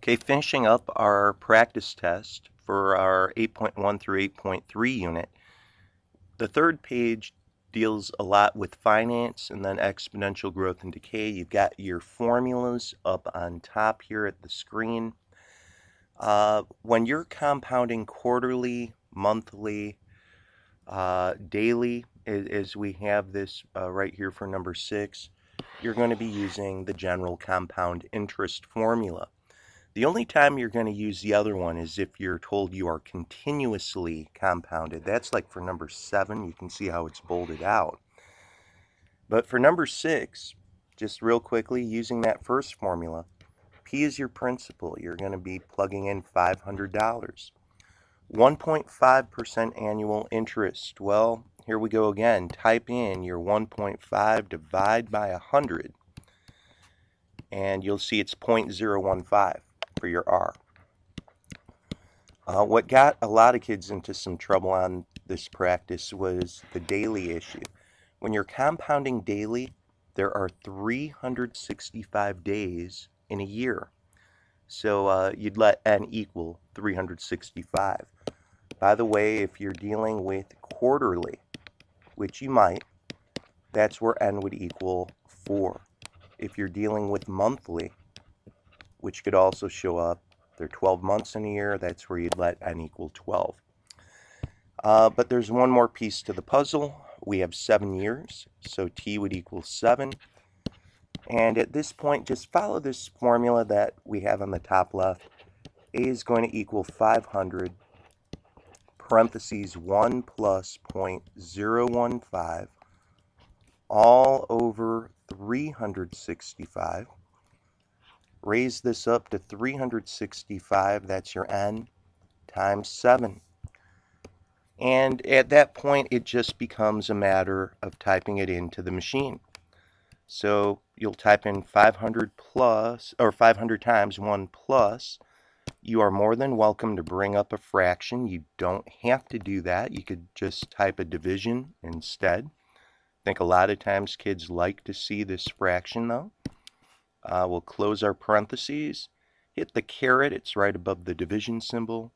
Okay, finishing up our practice test for our 8.1 through 8.3 unit. The third page deals a lot with finance and then exponential growth and decay. You've got your formulas up on top here at the screen. When you're compounding quarterly, monthly, daily, as we have this right here for number 6, you're going to be using the general compound interest formula. The only time you're going to use the other one is if you're told you are continuously compounded. That's like for number 7. You can see how it's bolded out. But for number 6, just real quickly, using that first formula, P is your principal. You're going to be plugging in $500. 1.5% annual interest. Well, here we go again. Type in your 1.5, divide by 100, and you'll see it's 0.015 for your R. What got a lot of kids into some trouble on this practice was the daily issue. When you're compounding daily, there are 365 days in a year. So you'd let n equal 365. By the way, if you're dealing with quarterly, which you might, that's where n would equal 4. If you're dealing with monthly, which could also show up, there are 12 months in a year, that's where you'd let n equal 12. But there's one more piece to the puzzle. We have 7 years, so t would equal 7. And at this point, just follow this formula that we have on the top left. A is going to equal 500, parentheses 1 plus 0.015, all over 365. Raise this up to 365, that's your n, times 7. And at that point, it just becomes a matter of typing it into the machine. So you'll type in 500 plus, or 500 times 1 plus. You are more than welcome to bring up a fraction. You don't have to do that. You could just type a division instead. I think a lot of times kids like to see this fraction though. We'll close our parentheses, hit the caret, it's right above the division symbol,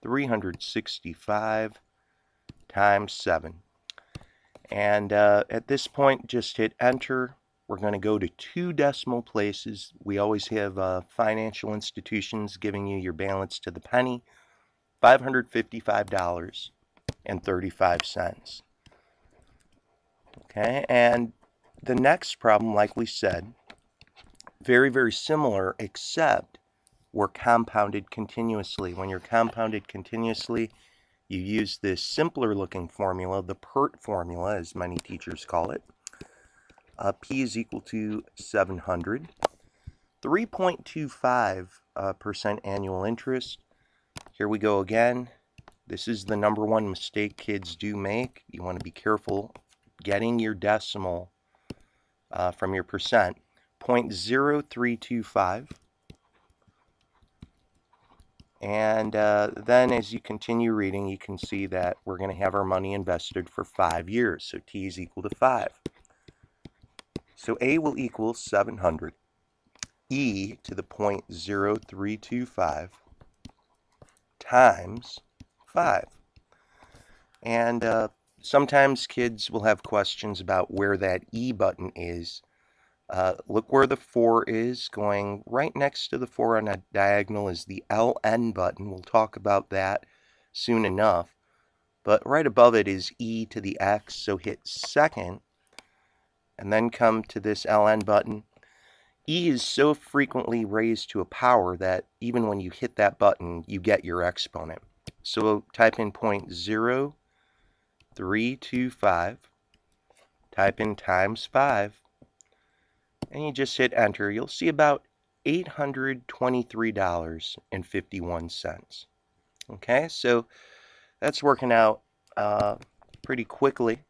365 times 7. And at this point, just hit enter. We're going to go to 2 decimal places. We always have financial institutions giving you your balance to the penny, $555.35. Okay, and the next problem, like we said, very, very similar, except we're compounded continuously. When you're compounded continuously, you use this simpler looking formula, the PERT formula, as many teachers call it. P is equal to 700. 3.25% annual interest. Here we go again. This is the number one mistake kids do make. You want to be careful getting your decimal from your percent. 0.0325. And then as you continue reading, you can see that we're going to have our money invested for 5 years. So t is equal to 5. So a will equal 700. E to the 0.0325 times 5. And sometimes kids will have questions about where that E button is. Look where the 4 is. Going right next to the 4 on a diagonal is the LN button. We'll talk about that soon enough. But right above it is E to the X, so hit second, and then come to this LN button. E is so frequently raised to a power that even when you hit that button, you get your exponent. So type in 0.0325, type in times 5, and you just hit enter. You'll see about $823.51. Okay, so that's working out pretty quickly.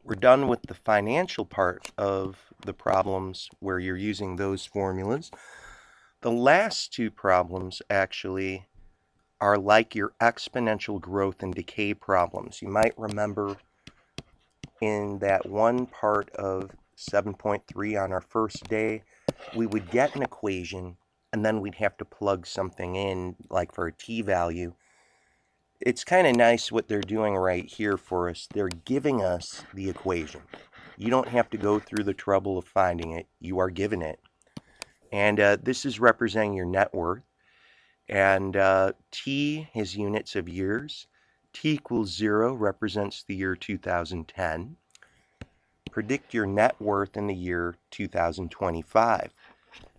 We're done with the financial part of the problems where you're using those formulas. The last 2 problems actually are like your exponential growth and decay problems. You might remember in that one part of 7.3 on our first day, we would get an equation and then we'd have to plug something in, like for a t value. It's kind of nice what they're doing right here for us. They're giving us the equation. You don't have to go through the trouble of finding it. You are given it. And this is representing your net worth. And T has units of years. T equals 0 represents the year 2010. Predict your net worth in the year 2025.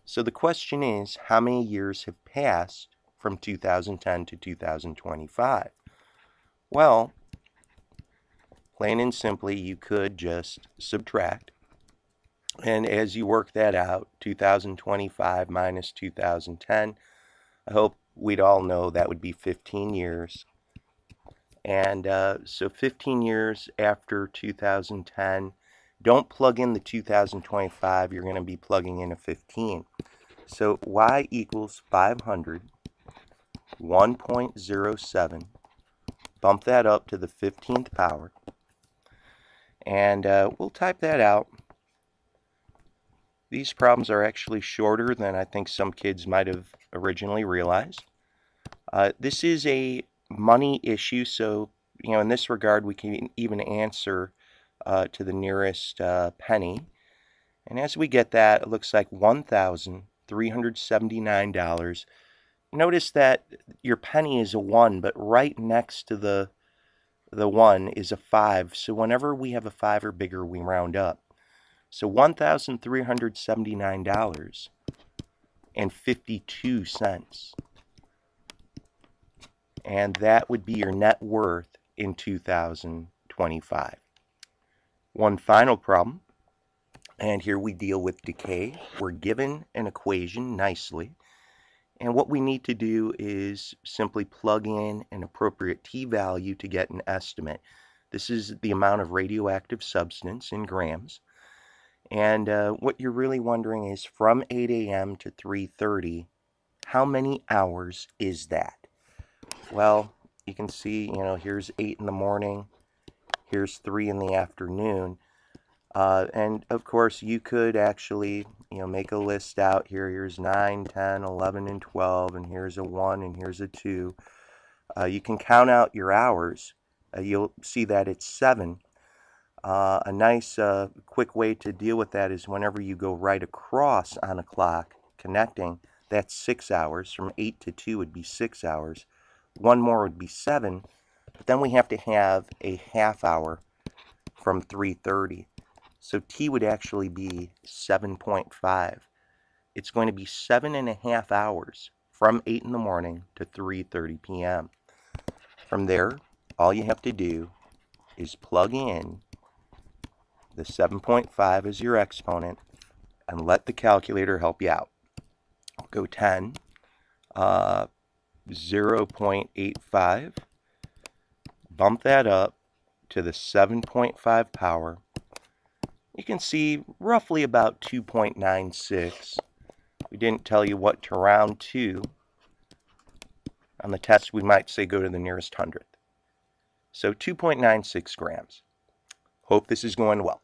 So the question is, how many years have passed from 2010 to 2025? Well, plain and simply, you could just subtract. And as you work that out, 2025 minus 2010, I hope we'd all know that would be 15 years. And so 15 years after 2010, don't plug in the 2025, you're going to be plugging in a 15. So y equals 500, 1.07, bump that up to the 15th power, and we'll type that out. These problems are actually shorter than I think some kids might have originally realized. This is a money issue, so in this regard we can even answer to the nearest penny. And as we get that, it looks like $1,379. Notice that your penny is a 1, but right next to the 1 is a 5. So whenever we have a 5 or bigger, we round up. So $1,379.52. And that would be your net worth in 2025. One final problem, and here we deal with decay. We're given an equation nicely, and what we need to do is simply plug in an appropriate t-value to get an estimate. This is the amount of radioactive substance in grams, and what you're really wondering is, from 8 a.m. to 3:30, how many hours is that? Well, you can see, here's 8 in the morning, here's 3 in the afternoon, and of course you could actually, make a list out here. Here's 9, 10, 11, and 12, and here's a 1, and here's a 2. You can count out your hours. You'll see that it's 7. A nice quick way to deal with that is whenever you go right across on a clock connecting, that's 6 hours. From 8 to 2 would be 6 hours. One more would be 7, but then we have to have a half hour from 3:30. So T would actually be 7.5. It's going to be 7.5 hours from 8 in the morning to 3:30 p.m. From there, all you have to do is plug in the 7.5 as your exponent and let the calculator help you out. Go 10, 0.85, bump that up to the 7.5 power. You can see roughly about 2.96. We didn't tell you what to round to. On the test, we might say go to the nearest hundredth. So 2.96 grams. Hope this is going well.